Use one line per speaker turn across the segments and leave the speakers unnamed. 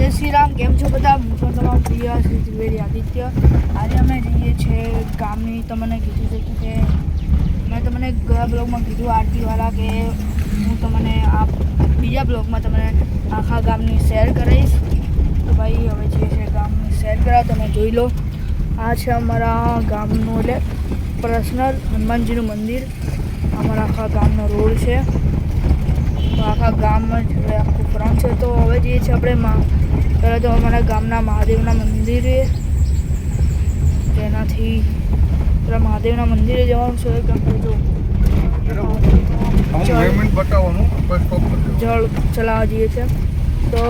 જય શ્રી રામ. કેમ છો બધા? હું પણ તમારો પ્રિય શ્રી ત્રિવેદી આદિત્ય. આજે અમે જઈએ છીએ ગામની. તમને કીધું છે કે મેં તમને ગયા બ્લોગમાં કીધું આરતીવાળા કે હું તમને આ બીજા બ્લોગમાં તમને આખા ગામની શેર કરીશ. તો ભાઈ હવે જઈએ છીએ ગામની શેર કરાવ. તમે જોઈ લો. આ છે અમારા ગામનું એટલે પર્સનલ હનુમાનજીનું મંદિર. અમારા આખા ગામનો રોડ છે. તો આખા ગામમાં જ આખું ફ્રન્ટ છે. તો હવે જઈએ છીએ આપણે પહેલાં તો અમારા ગામના મહાદેવના મંદિરે. તેનાથી પેલા મહાદેવના મંદિરે જવાનું છે. કે આપણે જળ ચલાવવા જઈએ છીએ. તો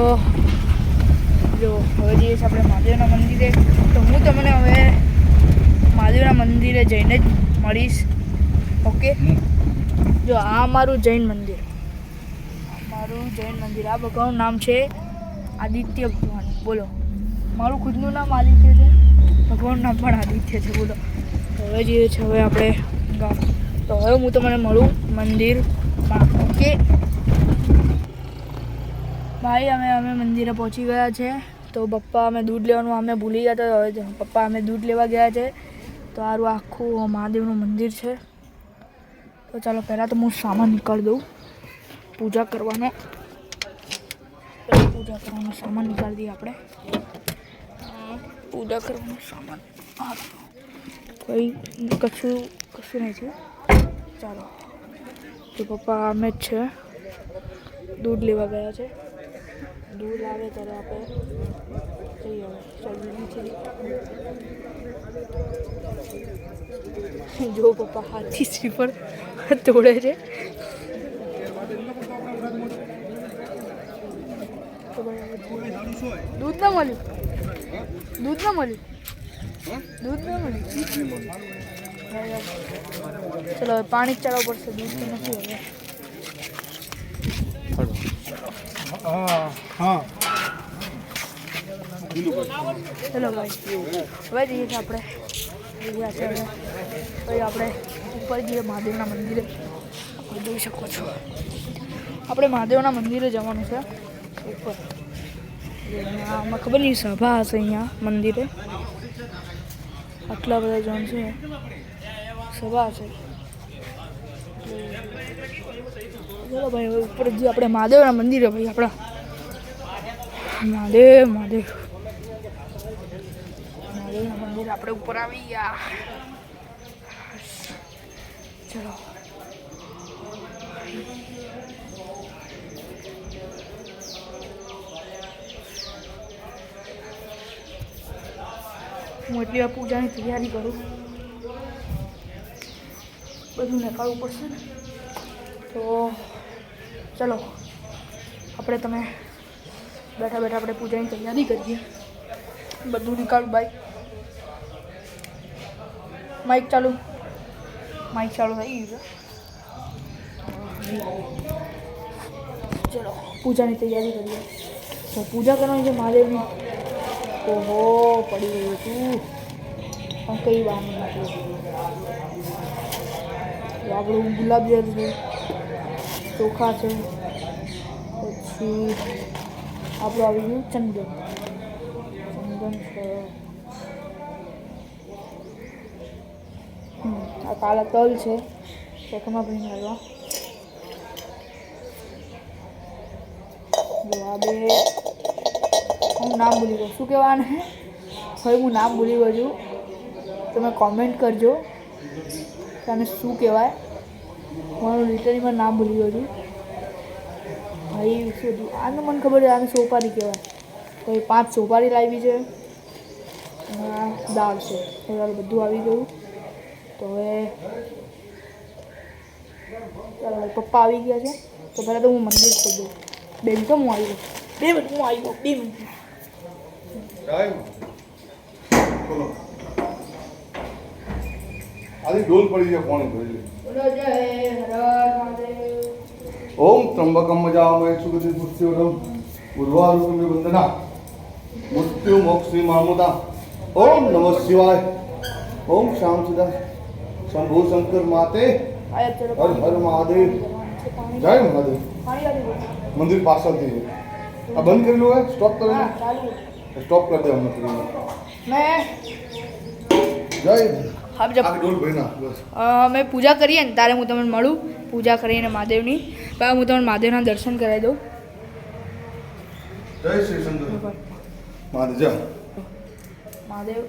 જો હવે જઈએ છીએ આપણે મહાદેવના મંદિરે. તો હું તમને હવે મહાદેવના મંદિરે જઈને જ મળીશ. ઓકે. જો આ અમારું જૈન મંદિર. આ ભગવાનનું નામ છે આદિત્ય ભગવાન. બોલો, મારું ખુદનું નામ આદિત્ય છે, ભગવાનનું નામ પણ આદિત્ય છે. બોલો. હવે જઈએ છીએ હવે આપણે ગામ. તો હવે હું તમને મળું મંદિરમાં. ઓકે ભાઈ, અમે મંદિરે પહોંચી ગયા છે. તો પપ્પા અમે દૂધ લેવાનું અમે ભૂલી ગયા હતા. હવે પપ્પા અમે દૂધ લેવા ગયા છે. તો સારું આખું મહાદેવનું મંદિર છે. તો ચાલો પહેલાં તો હું સામાન નીકાળી દઉં. પૂજા કરવાનો સામાન નીકાળી દઈએ આપણે. પૂજા કરવાનો સામાન કંઈ કશું નહીં છે. ચાલો. તો પપ્પા અમે જ છે, દૂધ લેવા ગયા છે. દૂધ આવે ત્યારે આપણે જઈ આવે. જો પપ્પા હાથથી શ્રીફળ તોડે છે. દૂધ ના મળ્યું. ચલો હવે પાણી જ ચલાવવું પડશે. દૂધ તો નથી હવે. ચલો ભાઈ, હવે જઈએ છીએ આપણે. ભાઈ આપણે ઉપર જઈએ મહાદેવના મંદિરે. જોઈ શકો છો આપણે મહાદેવના મંદિરે જવાનું છે ઉપર. આમાં ખબર નહીં સભા હશે અહીંયા મંદિરે. આટલા બધા જણ છે, સભા છે. ચલો ભાઈ હવે ઉપર જઈએ આપણે મહાદેવના મંદિરે. ભાઈ આપણા મહાદેવના મંદિર આપણે ઉપર આવી ગયા. ચલો હું એટલી વાર પૂજાની તૈયારી કરું. બધું નીકાળવું પડશે ને. તો ચલો આપણે તમે બેઠા આપણે પૂજાની તૈયારી કરીએ. બધું નીકાળું. ભાઈ માઇક ચાલુ થઈ ગયું છે. ચલો પૂજાની તૈયારી કરીએ. તો પૂજા કરવાની છે મહાદેવની. ઓહો, પડી ગયું હતું પણ કઈ વાત નથી. આપણું ગુલાબજળ છે, ચોખા છે, પછી આપણું આવી ગયું ચંદન છે. આ કાળા તલ છે, ચોખામાં ભરીને હાલવા. જો આ બે હું નામ ભૂલી ગયો. શું કહેવાને હવે હું નામ ભૂલી ગયો છું. તમે કોમેન્ટ કરજો કે આને શું કહેવાય. મારું લિટરલીમાં નામ ભૂલી ગયો છું ભાઈ. શું આને મને ખબર છે, આને સોપારી કહેવાય. તો એ 5 સોપારી લાવી છે. આ દાળ છે. બધું આવી ગયું. તો હવે ચાલો પપ્પા આવી ગયા છે. તો પહેલાં તો હું મંદિર ખોલું. 2 મિનિટ હું આવી ગયો. 2 મિનિટ હું આવી ગયો. 2 મિનિટ.
ઢોલ પડી જાય કોણ ભરી ઓમ ત્રંબકમ મજામહે સુગંધિ પુષ્ટિવર્ધનમ ઉર્વારુકમ વંદના મૃત્યુ મોક્ષી મામુદા. ઓમ નમઃ શિવાય. ઓમ શામ સુદા શંભુ શંકર માતે. હર હર મહાદેવ. જય મહાદેવ. મંદિર પાછળથી આ બંધ કરેલું હોય સ્ટોપ
હા
કરેલું
ચાલુ
સ્ટોપ કરી દે અમને થોડી
મેં
જય
હા જબ
આ ડોલ ભાઈ ના બસ
અમે પૂજા કરીએ ને ત્યારે હું તમને મળું પૂજા કરીને મહાદેવની પછી હું તમને મહાદેવના દર્શન કરાવી દઉં
જય શ્રી શંકર મહાદેવ જય
મહાદેવ